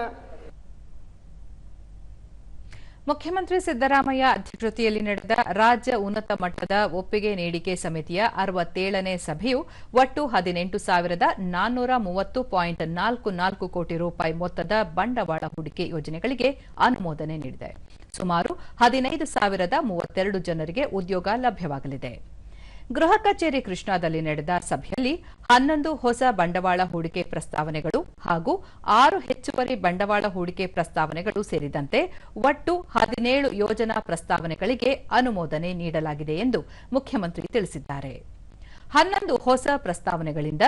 Speaker 1: ಮುಖ್ಯಮಂತ್ರಿ ಸಿದ್ದರಾಮಯ್ಯ ಅಧ್ಯಕ್ಷತೆಯಲ್ಲಿ ನಡೆದ ರಾಜ್ಯ ಉನ್ನತ ಮಟ್ಟದ ಒಪ್ಪಿಗೆ ನೀಡಿಕೆ ಸಮಿತಿಯ 67ನೇ ಸಭೆಯು ಒಟ್ಟು 18,430.44 ಕೋಟಿ ರೂಪಾಯಿ ಮೊತ್ತದ ಬಂಡವಾಳ ಹೂಡಿಕೆ ಯೋಜನೆಗಳಿಗೆ ಅನುಮೋದನೆ ನೀಡಿದೆ. ಸುಮಾರು 15,032 ಜನರಿಗೆ ಉದ್ಯೋಗ ಲಭ್ಯವಾಗಲಿದೆ. ಗೃಹ ಕಚೇರಿ ಕೃಷ್ಣಾದಲ್ಲಿ ನಡೆದ ಸಭೆಯಲ್ಲಿ 11 ಹೊಸ ಬಂಡವಾಳ ಹೂಡಿಕೆ ಪ್ರಸ್ತಾವನೆಗಳು ಹಾಗೂ 6 ಹೆಚ್ಚುವರಿ ಬಂಡವಾಳ ಹೂಡಿಕೆ ಪ್ರಸ್ತಾವನೆಗಳು ಸೇರಿದಂತೆ ಒಟ್ಟು 17 ಯೋಜನಾ ಪ್ರಸ್ತಾವನೆಗಳಿಗೆ ಅನುಮೋದನೆ ನೀಡಲಾಗಿದೆ ಎಂದು ಮುಖ್ಯಮಂತ್ರಿ ತಿಳಿಸಿದ್ದಾರೆ. 11 ಹೊಸ ಪ್ರಸ್ತಾವನೆಗಳಿಂದ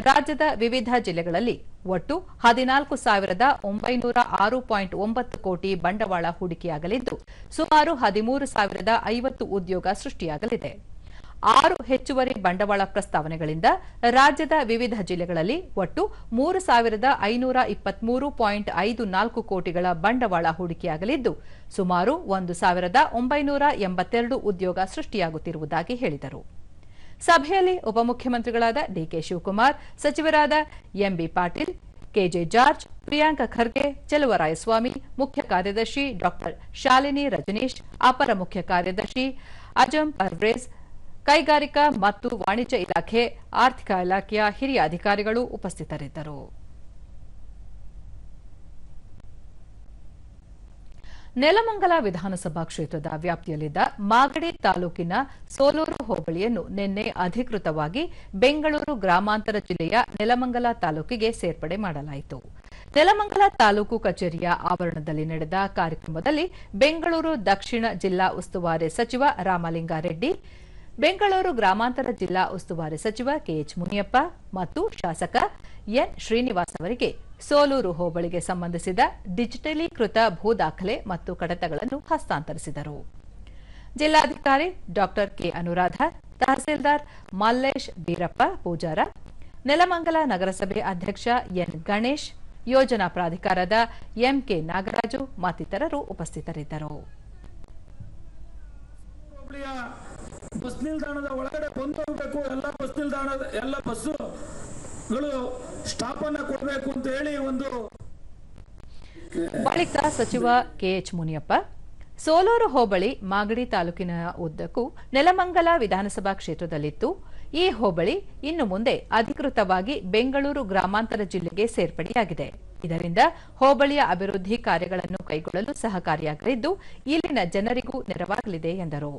Speaker 1: ರಾಜ್ಯದ ವಿವಿಧ ಜಿಲ್ಲೆಗಳಲ್ಲಿ ಒಟ್ಟು 14,906.9 ಕೋಟಿ ಬಂಡವಾಳ ಹೂಡಿಕೆಯಾಗಲಿದ್ದು ಸುಮಾರು 13,050 ಉದ್ಯೋಗ ಸೃಷ್ಟಿಯಾಗಲಿದೆ. 6 ಹೆಚ್ಚುವರಿ ಬಂಡವಾಳ ಪ್ರಸ್ತಾವನೆಗಳಿಂದ ರಾಜ್ಯದ ವಿವಿಧ ಜಿಲ್ಲೆಗಳಲ್ಲಿ ಒಟ್ಟು 3,523.54 ಕೋಟಿಗಳ ಬಂಡವಾಳ ಹೂಡಿಕೆಯಾಗಲಿದ್ದು ಸುಮಾರು 1,982 ಉದ್ಯೋಗ ಸೃಷ್ಟಿಯಾಗುತ್ತಿರುವುದಾಗಿ ಹೇಳಿದರು. ಸಭೆಯಲ್ಲಿ ಉಪಮುಖ್ಯಮಂತ್ರಿಗಳಾದ ಡಿಕೆ ಶಿವಕುಮಾರ್, ಸಚಿವರಾದ MB Patil, KJ George, Priyanka Kharge, Cheluvarayaswamy, ಮುಖ್ಯ ಕಾರ್ಯದರ್ಶಿ ಡಾ ಶಾಲಿನಿ ರಜನೀಶ್, ಅಪರ ಮುಖ್ಯ ಕಾರ್ಯದರ್ಶಿ ಅಜಂ ಪರ್ವೇಜ್, ಕೈಗಾರಿಕಾ ಮತ್ತು ವಾಣಿಜ್ಯ ಇಲಾಖೆ, ಆರ್ಥಿಕ ಇಲಾಖೆಯ ಹಿರಿಯ ಅಧಿಕಾರಿಗಳು ಉಪಸ್ಥಿತರಿದ್ದರು. ನೆಲಮಂಗಲ ವಿಧಾನಸಭಾ ಕ್ಷೇತ್ರದ ವ್ಯಾಪ್ತಿಯಲ್ಲಿದ್ದ ಮಾಗಡಿ ತಾಲೂಕಿನ ಸೋಲೂರು ಹೋಬಳಿಯನ್ನು ನಿನ್ನೆ ಅಧಿಕೃತವಾಗಿ ಬೆಂಗಳೂರು ಗ್ರಾಮಾಂತರ ಜಿಲ್ಲೆಯ ನೆಲಮಂಗಲ ತಾಲೂಕಿಗೆ ಸೇರ್ಪಡೆ ಮಾಡಲಾಯಿತು. ನೆಲಮಂಗಲ ತಾಲೂಕು ಕಚೇರಿಯ ಆವರಣದಲ್ಲಿ ನಡೆದ ಕಾರ್ಯಕ್ರಮದಲ್ಲಿ ಬೆಂಗಳೂರು ದಕ್ಷಿಣ ಜಿಲ್ಲಾ ಉಸ್ತುವಾರಿ ಸಚಿವ ರಾಮಲಿಂಗಾರೆಡ್ಡಿ, ಬೆಂಗಳೂರು ಗ್ರಾಮಾಂತರ ಜಿಲ್ಲಾ ಉಸ್ತುವಾರಿ ಸಚಿವ ಕೆಎಚ್ ಮುನಿಯಪ್ಪ ಮತ್ತು ಶಾಸಕ ಎನ್ ಶ್ರೀನಿವಾಸ್ ಅವರಿಗೆ ಸೋಲೂರು ಹೋಬಳಿಗೆ ಸಂಬಂಧಿಸಿದ ಡಿಜಿಟಲೀಕೃತ ಭೂ ದಾಖಲೆ ಮತ್ತು ಕಡತಗಳನ್ನು ಹಸ್ತಾಂತರಿಸಿದರು. ಜಿಲ್ಲಾಧಿಕಾರಿ ಡಾ ಕೆ ಅನುರಾಧ, ತಹಸೀಲ್ದಾರ್ ಮಲ್ಲೇಶ್ ಬೀರಪ್ಪ ಪೂಜಾರ, ನೆಲಮಂಗಲ ನಗರಸಭೆ ಅಧ್ಯಕ್ಷ ಎನ್ ಗಣೇಶ್, ಯೋಜನಾ ಪ್ರಾಧಿಕಾರದ ಎಂಕೆ ನಾಗರಾಜು ಮತ್ತಿತರರು ಉಪಸ್ಥಿತರಿದ್ದರು.
Speaker 8: ಬಸ್ ನಿಲ್ದಾಣದ ಒಳಗಡೆ ಕೊಂಡೋಗ್ಬೇಕು, ಎಲ್ಲ ಬಸ್ ನಿಲ್ದಾಣದ ಎಲ್ಲ ಬಸ್ಸುಗಳು ಸ್ಟಾಪ್ ಅನ್ನ ಕೊಡಬೇಕು ಅಂತ ಹೇಳಿ ಒಂದು
Speaker 1: ಬಳಿಕ ಸಚಿವ ಕೆಎಚ್ ಮುನಿಯಪ್ಪ ಸೋಲೂರು ಹೋಬಳಿ ಮಾಗಡಿ ತಾಲೂಕಿನ ಉದ್ದಕ್ಕೂ ನೆಲಮಂಗಲ ವಿಧಾನಸಭಾ ಕ್ಷೇತ್ರದಲ್ಲಿತ್ತು. ಈ ಹೋಬಳಿ ಇನ್ನು ಮುಂದೆ ಅಧಿಕೃತವಾಗಿ ಬೆಂಗಳೂರು ಗ್ರಾಮಾಂತರ ಜಿಲ್ಲೆಗೆ ಸೇರ್ಪಡೆಯಾಗಿದೆ. ಇದರಿಂದ ಹೋಬಳಿಯ ಅಭಿವೃದ್ಧಿ ಕಾರ್ಯಗಳನ್ನು ಕೈಗೊಳ್ಳಲು ಸಹಕಾರಿಯಾಗಲಿದ್ದು ಇಲ್ಲಿನ ಜನರಿಗೂ ನೆರವಾಗಲಿದೆ ಎಂದರು.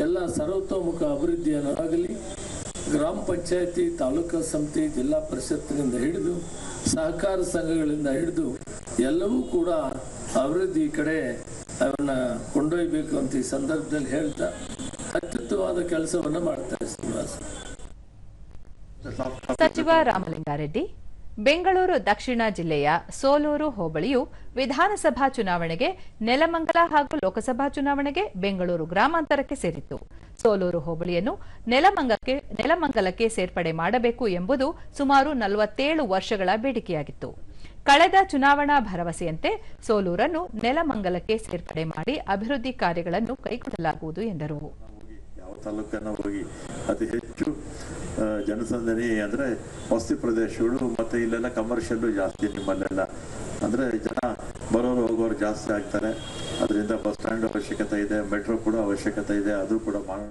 Speaker 8: ಎಲ್ಲ ಸರ್ವತೋಮುಖ ಅಭಿವೃದ್ಧಿಯನ್ನಾಗಲಿ ಗ್ರಾಮ ಪಂಚಾಯತಿ, ತಾಲೂಕಾ ಸಮಿತಿ, ಜಿಲ್ಲಾ ಪರಿಷತ್ನಿಂದ ಹಿಡಿದು ಸಹಕಾರ ಸಂಘಗಳಿಂದ ಹಿಡಿದು ಎಲ್ಲವೂ ಕೂಡ ಅಭಿವೃದ್ಧಿ ಕಡೆ ಅವನ್ನ ಕೊಂಡೊಯ್ಯಬೇಕು ಅಂತ ಈ ಸಂದರ್ಭದಲ್ಲಿ ಹೇಳ್ತಾ ಅತ್ಯುತ್ತಮವಾದ ಕೆಲಸವನ್ನು ಮಾಡ್ತಾರೆ.
Speaker 1: ಸಚಿವ ರಾಮಲಿಂಗಾರೆಡ್ಡಿ, ಬೆಂಗಳೂರು ದಕ್ಷಿಣ ಜಿಲ್ಲೆಯ ಸೋಲೂರು ಹೋಬಳಿಯು ವಿಧಾನಸಭಾ ಚುನಾವಣೆಗೆ ನೆಲಮಂಗಲ ಹಾಗೂ ಲೋಕಸಭಾ ಚುನಾವಣೆಗೆ ಬೆಂಗಳೂರು ಗ್ರಾಮಾಂತರಕ್ಕೆ ಸೇರಿತ್ತು. ಸೋಲೂರು ಹೋಬಳಿಯನ್ನು ನೆಲಮಂಗಲಕ್ಕೆ ಸೇರ್ಪಡೆ ಮಾಡಬೇಕು ಎಂಬುದು ಸುಮಾರು 47 ವರ್ಷಗಳ ಬೇಡಿಕೆಯಾಗಿತ್ತು. ಕಳೆದ ಚುನಾವಣಾ ಭರವಸೆಯಂತೆ ಸೋಲೂರನ್ನು ನೆಲಮಂಗಲಕ್ಕೆ ಸೇರ್ಪಡೆ ಮಾಡಿ ಅಭಿವೃದ್ಧಿ ಕಾರ್ಯಗಳನ್ನು ಕೈಗೊಳ್ಳಲಾಗುವುದು ಎಂದರು.
Speaker 9: ತಾಲೂಕನ್ನ ಹೋಗಿ ಅತಿ ಹೆಚ್ಚು ಜನಸಂದಣಿ ಅಂದ್ರೆ ವಸತಿ ಪ್ರದೇಶಗಳು ಮತ್ತೆ ಇಲ್ಲೆಲ್ಲ ಕಮರ್ಷಿಯಲ್ ಜಾಸ್ತಿ, ನಿಮ್ಮಲ್ಲೆಲ್ಲ ಅಂದ್ರೆ ಜನ ಬರೋರು ಹೋಗೋರು ಜಾಸ್ತಿ ಆಗ್ತಾರೆ. ಅದರಿಂದ ಬಸ್ ಸ್ಟ್ಯಾಂಡ್ ಅವಶ್ಯಕತೆ ಇದೆ, ಮೆಟ್ರೋ ಕೂಡ ಅವಶ್ಯಕತೆ ಇದೆ, ಅದು ಕೂಡ ಮಾಡೋಣ.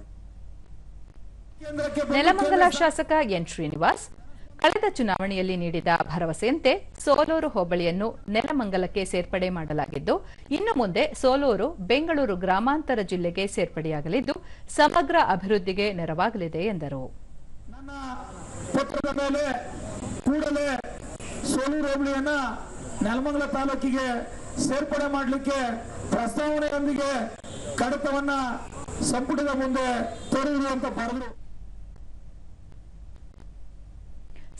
Speaker 1: ನೆಲಮಂಗಲ ಶಾಸಕ ಎನ್ ಶ್ರೀನಿವಾಸ್ ಕಳೆದ ಚುನಾವಣೆಯಲ್ಲಿ ನೀಡಿದ ಭರವಸೆಯಂತೆ ಸೋಲೂರು ಹೋಬಳಿಯನ್ನು ನೆಲಮಂಗಲಕ್ಕೆ ಸೇರ್ಪಡೆ ಮಾಡಲಾಗಿದ್ದು ಇನ್ನು ಮುಂದೆ ಸೋಲೂರು ಬೆಂಗಳೂರು ಗ್ರಾಮಾಂತರ ಜಿಲ್ಲೆಗೆ ಸೇರ್ಪಡೆಯಾಗಲಿದ್ದು ಸಮಗ್ರ ಅಭಿವೃದ್ಧಿಗೆ ನೆರವಾಗಲಿದೆ ಎಂದರು.
Speaker 8: ನನ್ನ ಪತ್ರದ ಮೇಲೆ ಕೂಡಲೇ ಸೋಲೂರು ಹೋಬಳಿಯನ್ನ ನೆಲಮಂಗಲ ತಾಲೂಕಿಗೆ
Speaker 10: ಸೇರ್ಪಡೆ ಮಾಡಲಿಕ್ಕೆ ಪ್ರಸ್ತಾವನೆಯೊಂದಿಗೆ ಕಡತವನ್ನ ಸಂಪುಟದ ಮುಂದೆ ತೋರಿದ್ರು ಅಂತ ಬರೆದ್ರು.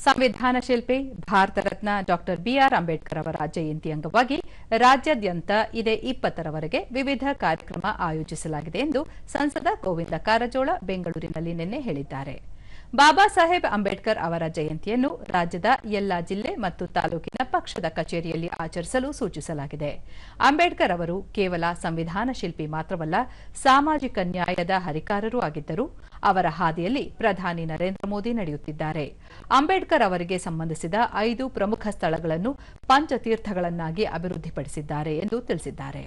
Speaker 1: ಸಂವಿಧಾನ ಶಿಲ್ಪಿ ಭಾರತ ರತ್ನ ಡಾಕ್ಟರ್ ಬಿಆರ್ ಅಂಬೇಡ್ಕರ್ ಅವರ ಜಯಂತಿ ಅಂಗವಾಗಿ ರಾಜ್ಯಾದ್ಯಂತ ಇದೇ 20ರವರೆಗೆ ವಿವಿಧ ಕಾರ್ಯಕ್ರಮ ಆಯೋಜಿಸಲಾಗಿದೆ ಎಂದು ಸಂಸದ ಗೋವಿಂದ ಕಾರಜೋಳ ಬೆಂಗಳೂರಿನಲ್ಲಿ ನಿನ್ನೆ ಹೇಳಿದ್ದಾರೆ. ಬಾಬಾ ಸಾಹೇಬ್ ಅಂಬೇಡ್ಕರ್ ಅವರ ಜಯಂತಿಯನ್ನು ರಾಜ್ಯದ ಎಲ್ಲಾ ಜಿಲ್ಲೆ ಮತ್ತು ತಾಲೂಕಿನ ಪಕ್ಷದ ಕಚೇರಿಯಲ್ಲಿ ಆಚರಿಸಲು ಸೂಚಿಸಲಾಗಿದೆ. ಅಂಬೇಡ್ಕರ್ ಅವರು ಕೇವಲ ಸಂವಿಧಾನ ಶಿಲ್ಪಿ ಮಾತ್ರವಲ್ಲ, ಸಾಮಾಜಿಕ ನ್ಯಾಯದ ಹರಿಕಾರರೂ ಆಗಿದ್ದರು. ಅವರ ಹಾದಿಯಲ್ಲಿ ಪ್ರಧಾನಿ ನರೇಂದ್ರ ಮೋದಿ ನಡೆಯುತ್ತಿದ್ದಾರೆ. ಅಂಬೇಡ್ಕರ್ ಅವರಿಗೆ ಸಂಬಂಧಿಸಿದ 5 ಪ್ರಮುಖ ಸ್ಥಳಗಳನ್ನು ಪಂಚತೀರ್ಥಗಳನ್ನಾಗಿ ಅಭಿವೃದ್ಧಿಪಡಿಸಿದ್ದಾರೆ ಎಂದು ತಿಳಿಸಿದ್ದಾರೆ.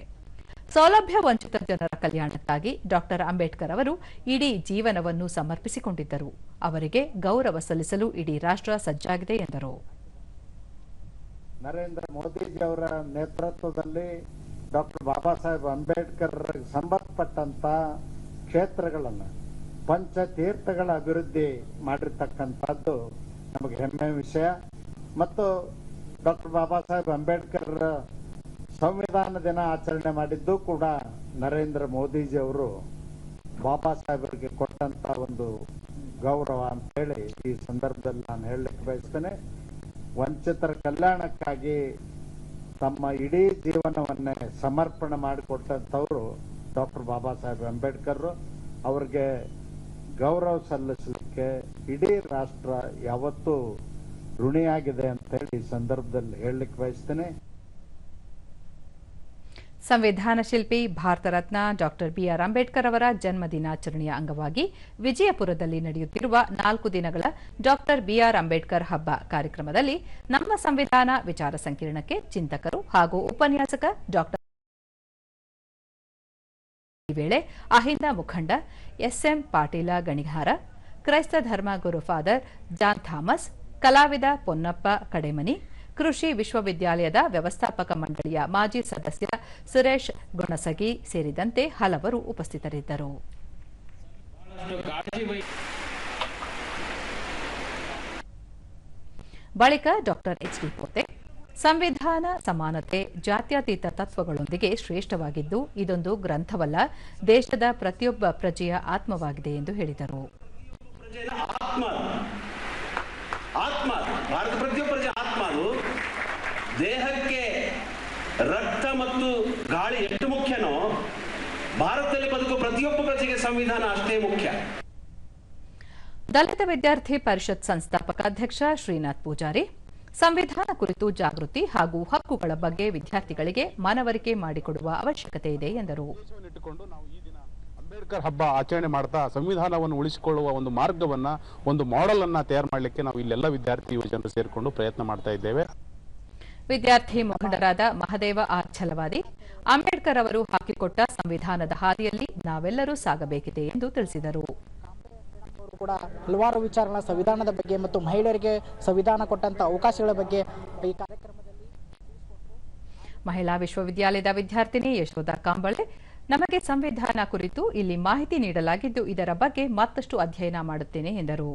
Speaker 1: ಸೌಲಭ್ಯ ವಂಚಿತ ಜನರ ಕಲ್ಯಾಣಕ್ಕಾಗಿ ಡಾಕ್ಟರ್ ಅಂಬೇಡ್ಕರ್ ಅವರು ಇಡೀ ಜೀವನವನ್ನು ಸಮರ್ಪಿಸಿಕೊಂಡಿದ್ದರು. ಅವರಿಗೆ ಗೌರವ ಸಲ್ಲಿಸಲು ಇಡೀ ರಾಷ್ಟ್ರ ಸಜ್ಜಾಗಿದೆ ಎಂದರು.
Speaker 11: ನರೇಂದ್ರ ಮೋದಿಜಿ ಅವರ ನೇತೃತ್ವದಲ್ಲಿ ಡಾಕ್ಟರ್ ಬಾಬಾ ಸಾಹೇಬ್ ಅಂಬೇಡ್ಕರ್ ಸಂಬಂಧಪಟ್ಟಂತ ಕ್ಷೇತ್ರಗಳನ್ನು ಪಂಚತೀರ್ಥಗಳ ಅಭಿವೃದ್ಧಿ ಮಾಡಿರ್ತಕ್ಕಂಥದ್ದು ನಮಗೆ ಹೆಮ್ಮೆ ವಿಷಯ. ಮತ್ತು ಡಾಕ್ಟರ್ ಬಾಬಾ ಸಾಹೇಬ್ ಅಂಬೇಡ್ಕರ್ ಸಂವಿಧಾನ ದಿನ ಆಚರಣೆ ಮಾಡಿದ್ದು ಕೂಡ ನರೇಂದ್ರ ಮೋದಿಜಿ ಅವರು ಬಾಬಾ ಸಾಹೇಬರಿಗೆ ಕೊಟ್ಟಂತ ಒಂದು ಗೌರವ ಅಂತ ಹೇಳಿ ಈ ಸಂದರ್ಭದಲ್ಲಿ ನಾನು ಹೇಳಲಿಕ್ಕೆ ಬಯಸ್ತೇನೆ. ವಂಚಿತರ ಕಲ್ಯಾಣಕ್ಕಾಗಿ ತಮ್ಮ ಇಡೀ ಜೀವನವನ್ನೇ ಸಮರ್ಪಣೆ ಮಾಡಿಕೊಟ್ಟಂಥವ್ರು ಡಾಕ್ಟರ್ ಬಾಬಾ ಸಾಹೇಬ್ ಅಂಬೇಡ್ಕರ್. ಅವ್ರಿಗೆ ಗೌರವ ಸಲ್ಲಿಸಲಿಕ್ಕೆ ಇಡೀ ರಾಷ್ಟ್ರ ಯಾವತ್ತೂ ಋಣಿಯಾಗಿದೆ ಅಂತ ಹೇಳಿ ಈ ಸಂದರ್ಭದಲ್ಲಿ ಹೇಳಲಿಕ್ಕೆ ಬಯಸ್ತೇನೆ.
Speaker 1: ಸಂವಿಧಾನ ಶಿಲ್ಪಿ ಭಾರತ ರತ್ನ ಡಾಕ್ಟರ್ ಬಿಆರ್ ಅಂಬೇಡ್ಕರ್ ಅವರ ಜನ್ಮ ದಿನಾಚರಣೆಯ ಅಂಗವಾಗಿ ವಿಜಯಪುರದಲ್ಲಿ ನಡೆಯುತ್ತಿರುವ 4 ದಿನಗಳ ಡಾಕ್ಟರ್ ಬಿಆರ್ ಅಂಬೇಡ್ಕರ್ ಹಬ್ಬ ಕಾರ್ಯಕ್ರಮದಲ್ಲಿ ನಮ್ಮ ಸಂವಿಧಾನ ವಿಚಾರ ಸಂಕಿರಣಕ್ಕೆ ಚಿಂತಕರು ಹಾಗೂ ಉಪನ್ಯಾಸಕ ಡಾಕ್ಟರ್ ಈ ವೇಳೆ ಅಹಿಂದ ಮುಖಂಡ ಎಸ್ಎಂ ಪಾಟೀಲ ಗಣಿಹಾರ, ಕ್ರೈಸ್ತ ಧರ್ಮ ಗುರು ಫಾದರ್ ಜಾನ್ ಥಾಮಸ್, ಕಲಾವಿದ ಪೊನ್ನಪ್ಪ ಕಡೆಮನಿ, ಕೃಷಿ ವಿಶ್ವವಿದ್ಯಾಲಯದ ವ್ಯವಸ್ಥಾಪಕ ಮಂಡಳಿಯ ಮಾಜಿ ಸದಸ್ಯ ಸುರೇಶ್ ಗುಣಸಗಿ ಸೇರಿದಂತೆ ಹಲವರು ಉಪಸ್ಥಿತರಿದ್ದರು. ಬಳಿಕ ಡಾಕ್ಟರ್ ಎಚ್ಡಿ ಪೋತೆ, ಸಂವಿಧಾನ ಸಮಾನತೆ, ಜಾತ್ಯತೀತ ತತ್ವಗಳೊಂದಿಗೆ ಶ್ರೇಷ್ಠವಾಗಿದ್ದು ಇದೊಂದು ಗ್ರಂಥವಲ್ಲ, ದೇಶದ ಪ್ರತಿಯೊಬ್ಬ ಪ್ರಜೆಯ ಆತ್ಮವಾಗಿದೆ ಎಂದು ಹೇಳಿದರು.
Speaker 12: ಭಾರತ ಪ್ರತಿಯೊಬ್ಬ ಪ್ರಜೆ ಆತ್ಮ. ಅದು ದೇಹಕ್ಕೆ ರಕ್ತ ಮತ್ತು ಗಾಳಿ ಎಷ್ಟು ಮುಖ್ಯನೋ ಭಾರತದಲ್ಲಿ ಬದುಕುವ ಪ್ರತಿಯೊಬ್ಬ ಪ್ರಜೆಗೆ ಸಂವಿಧಾನ ಅಷ್ಟೇ ಮುಖ್ಯ.
Speaker 1: ದಲಿತ ವಿದ್ಯಾರ್ಥಿ ಪರಿಷತ್ ಸಂಸ್ಥಾಪಕ ಅಧ್ಯಕ್ಷ ಶ್ರೀನಾಥ್ ಪೂಜಾರಿ, ಸಂವಿಧಾನ ಕುರಿತು ಜಾಗೃತಿ ಹಾಗೂ ಹಕ್ಕುಗಳ ಬಗ್ಗೆ ವಿದ್ಯಾರ್ಥಿಗಳಿಗೆ ಮನವರಿಕೆ ಮಾಡಿಕೊಡುವ ಅವಶ್ಯಕತೆ ಇದೆ ಎಂದರು.
Speaker 13: ಅಂಬೇಡ್ಕರ್ ಹಬ್ಬ ಆಚರಣೆ ಮಾಡ್ತಾ ಸಂವಿಧಾನವನ್ನು ಉಳಿಸಿಕೊಳ್ಳುವ ಒಂದು ಮಾರ್ಗವನ್ನ, ಒಂದು ಮಾಡೆಲ್ ಅನ್ನ ತಯಾರು ಮಾಡಲಿಕ್ಕೆ ನಾವು ಇಲ್ಲೆಲ್ಲ ವಿದ್ಯಾರ್ಥಿ ಯುವಜನರು ಸೇರಿಕೊಂಡು ಪ್ರಯತ್ನ ಮಾಡ್ತಾ ಇದ್ದೇವೆ.
Speaker 1: ವಿದ್ಯಾರ್ಥಿ ಮುಖಂಡರಾದ ಮಹದೇವ ಆರ್ ಛಲವಾದಿ, ಅಂಬೇಡ್ಕರ್ ಅವರು ಹಾಕಿಕೊಟ್ಟ ಸಂವಿಧಾನದ ಹಾದಿಯಲ್ಲಿ ನಾವೆಲ್ಲರೂ ಸಾಗಬೇಕಿದೆ ಎಂದು ತಿಳಿಸಿದರು.
Speaker 14: ಕೂಡ ಹಲವಾರು ವಿಚಾರಗಳ ಸಂವಿಧಾನದ ಬಗ್ಗೆ ಮತ್ತು ಮಹಿಳೆಯರಿಗೆ ಸಂವಿಧಾನ ಕೊಟ್ಟಂತ ಅವಕಾಶಗಳ ಬಗ್ಗೆ ಈ ಕಾರ್ಯಕ್ರಮದಲ್ಲಿ
Speaker 1: ಮಹಿಳಾ ವಿಶ್ವವಿದ್ಯಾಲಯದ ವಿದ್ಯಾರ್ಥಿನಿ ಯಶೋಧ ಕಾಂಬಳೆ, ನಮಗೆ ಸಂವಿಧಾನ ಕುರಿತು ಇಲ್ಲಿ ಮಾಹಿತಿ ನೀಡಲಾಗಿದ್ದು ಇದರ ಬಗ್ಗೆ ಮತ್ತಷ್ಟು ಅಧ್ಯಯನ ಮಾಡುತ್ತೇನೆ ಎಂದರು.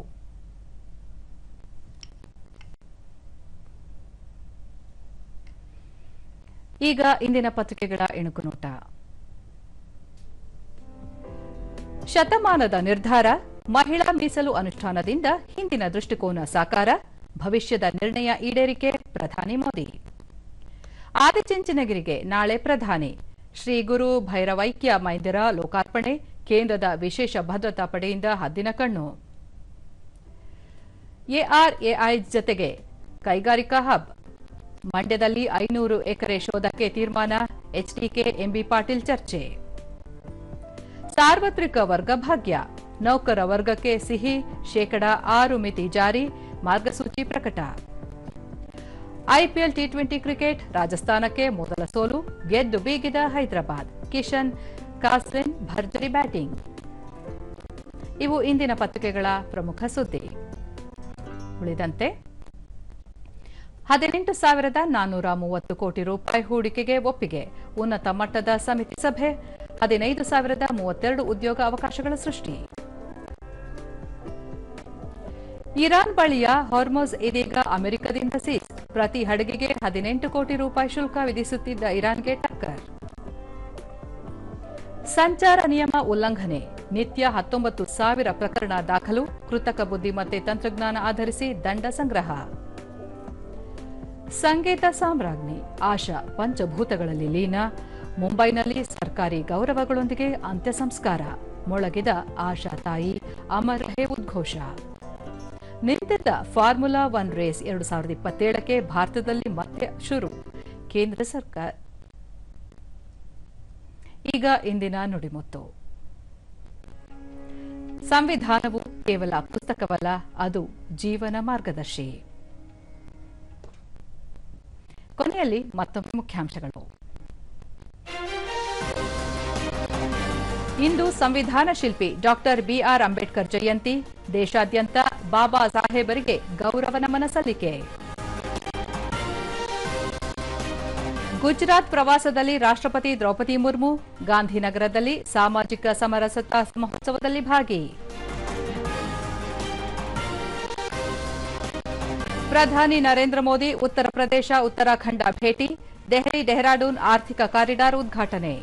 Speaker 1: ಈಗ ಇಂದಿನ ಪತ್ರಿಕೆಗಳ ಇಣುಕು ನೋಟ. ಶತಮಾನದ ನಿರ್ಧಾರ, ಮಹಿಳಾ ಮೀಸಲು ಅನುಷ್ಠಾನದಿಂದ ಹಿಂದಿನ ದೃಷ್ಟಿಕೋನ ಸಾಕಾರ, ಭವಿಷ್ಯದ ನಿರ್ಣಯ ಈಡೇರಿಕೆ ಪ್ರಧಾನಿ ಮೋದಿ. ಆದಿಚುಂಚನಗಿರಿಗೆ ನಾಳೆ ಪ್ರಧಾನಿ, ಶ್ರೀ ಗುರು ಭೈರವೈಕ್ಯ ಮಂದಿರ ಲೋಕಾರ್ಪಣೆ, ಕೇಂದ್ರದ ವಿಶೇಷ ಭದ್ರತಾ ಪಡೆಯಿಂದ ಹದ್ದಿನ ಕಣ್ಣು. ಎಆರ್ಎಐ ಜತೆಗೆ ಕೈಗಾರಿಕಾ ಹಬ್, ಮಂಡ್ಯದಲ್ಲಿ 500 ಎಕರೆ ಶೋಧಕ್ಕೆ ತೀರ್ಮಾನ, ಎಚ್ಡಿಕೆ ಎಂಬಿ ಪಾಟೀಲ್ ಚರ್ಚೆ. ಸಾರ್ವತ್ರಿಕ ವರ್ಗ ಭಾಗ್ಯ, ನೌಕರ ವರ್ಗಕ್ಕೆ ಸಿಹಿ, ಶೇಕಡಾ 6 ಮಿತಿ ಜಾರಿ, ಮಾರ್ಗಸೂಚಿ ಪ್ರಕಟ. ಐಪಿಎಲ್ ಟಿ20 ಕ್ರಿಕೆಟ್, ರಾಜಸ್ಥಾನಕ್ಕೆ ಮೊದಲ ಸೋಲು, ಗೆದ್ದು ಬೀಗಿದ ಹೈದರಾಬಾದ್, ಕಿಶನ್ ಕಾಸ್ರಿನ್ ಭರ್ಜರಿ ಬ್ಯಾಟಿಂಗ್. ಇವು ಇಂದಿನ ಪತ್ರಿಕೆಗಳ ಪ್ರಮುಖ ಸುದ್ದಿ. ಉಳಿದಂತೆ 18,430 ಕೋಟಿ ರೂಪಾಯಿ ಹೂಡಿಕೆಗೆ ಒಪ್ಪಿಗೆ, ಉನ್ನತ ಮಟ್ಟದ ಸಮಿತಿ ಸಭೆ, 15,032 ಉದ್ಯೋಗ ಅವಕಾಶಗಳ ಸೃಷ್ಟಿ. ಇರಾನ್ ಬಳಿಯ ಹಾರ್ಮುಜ್ ಇದೀಗ ಅಮೆರಿಕದಿಂದ ಸೀಸ್, ಪ್ರತಿ ಹಡಗಿಗೆ 18 ಕೋಟಿ ರೂಪಾಯಿ ಶುಲ್ಕ ವಿಧಿಸುತ್ತಿದ್ದ ಇರಾನ್ಗೆ ಟಕ್ಕರ್. ಸಂಚಾರ ನಿಯಮ ಉಲ್ಲಂಘನೆ ನಿತ್ಯ 19,000 ಪ್ರಕರಣ ದಾಖಲು. ಕೃತಕ ಬುದ್ಧಿಮತ್ತೆ ತಂತ್ರಜ್ಞಾನ ಆಧರಿಸಿ ದಂಡ ಸಂಗ್ರಹ. ಸಂಗೀತ ಸಾಮ್ರಾಜ್ಞಿ ಆಶಾ ಪಂಚಭೂತಗಳಲ್ಲಿ ಲೀನ. ಮುಂಬೈನಲ್ಲಿ ಸರ್ಕಾರಿ ಗೌರವಗಳೊಂದಿಗೆ ಅಂತ್ಯ ಸಂಸ್ಕಾರ. ಮೊಳಗಿದ ಆಶಾ ತಾಯಿ ಅಮರ್ ರಹೇ ಉದ್ಘೋಷ. ನಿಂತಿದ್ದ ಫಾರ್ಮುಲಾ 1 ರೇಸ್ 2027ಕ್ಕೆ ಭಾರತದಲ್ಲಿ ಮತ್ತೆ ಶುರು. ಕೇಂದ್ರ ಸರ್ಕಾರ. ಈಗ ಇಂದಿನ ನುಡಿಮುತ್ತು. ಸಂವಿಧಾನವು ಕೇವಲ ಪುಸ್ತಕವಲ್ಲ, ಅದು ಜೀವನ ಮಾರ್ಗದರ್ಶಿ. ಕೊನೆಯಲ್ಲಿ ಮತ್ತೊಮ್ಮೆ ಮುಖ್ಯಾಂಶಗಳು. ಇಂದು ಸಂವಿಧಾನ ಶಿಲ್ಪಿ ಡಾಕ್ಟರ್ ಬಿಆರ್ ಅಂಬೇಡ್ಕರ್ ಜಯಂತಿ. ದೇಶಾದ್ಯಂತ ಬಾಬಾ ಸಾಹೇಬರಿಗೆ ಗೌರವ ನಮನ ಸಲ್ಲಿಕೆ. ಗುಜರಾತ್ ಪ್ರವಾಸದಲ್ಲಿ ರಾಷ್ಟ್ರಪತಿ ದ್ರೌಪದಿ ಮುರ್ಮು. ಗಾಂಧಿನಗರದಲ್ಲಿ ಸಾಮಾಜಿಕ ಸಮರಸತಾ ಮಹೋತ್ಸವದಲ್ಲಿ ಭಾಗಿ. ಪ್ರಧಾನಿ ನರೇಂದ್ರ ಮೋದಿ ಉತ್ತರ ಪ್ರದೇಶ ಉತ್ತರಾಖಂಡ ಭೇಟಿ. ದೆಹಲಿ ಡೆಹ್ರಾಡೂನ್ ಆರ್ಥಿಕ ಕಾರಿಡಾರ್ ಉದ್ಘಾಟನೆ.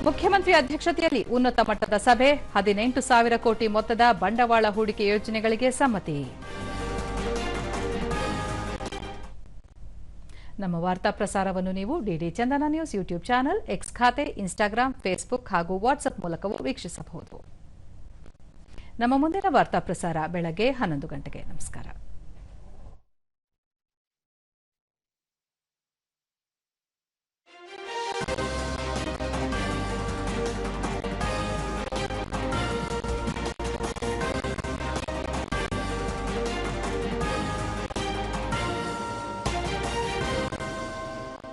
Speaker 1: ಮುಖ್ಯಮಂತ್ರಿ ಅಧ್ಯಕ್ಷತೆಯಲ್ಲಿ ಉನ್ನತ ಮಟ್ಟದ ಸಭೆ. 18,000 ಕೋಟಿ ಮೊತ್ತದ ಬಂಡವಾಳ ಹೂಡಿಕೆ ಯೋಜನೆಗಳಿಗೆ ಸಮ್ಮತಿ. ನಮ್ಮ ವಾರ್ತಾ ಪ್ರಸಾರವನ್ನು ನೀವು ಡಿಡಿ ಚಂದನ ನ್ಯೂಸ್ ಯೂಟ್ಯೂಬ್ ಚಾನೆಲ್, ಎಕ್ಸ್ ಖಾತೆ, ಇನ್ಸ್ಟಾಗ್ರಾಂ, ಫೇಸ್ಬುಕ್ ಹಾಗೂ ವಾಟ್ಸ್ಆಪ್ ಮೂಲಕವೂ ವೀಕ್ಷಿಸಬಹುದು. ನಮ್ಮ ಮುಂದಿನ ವಾರ್ತಾ ಪ್ರಸಾರ ಬೆಳಗ್ಗೆ 11 ಗಂಟೆಗೆ. ನಮಸ್ಕಾರ.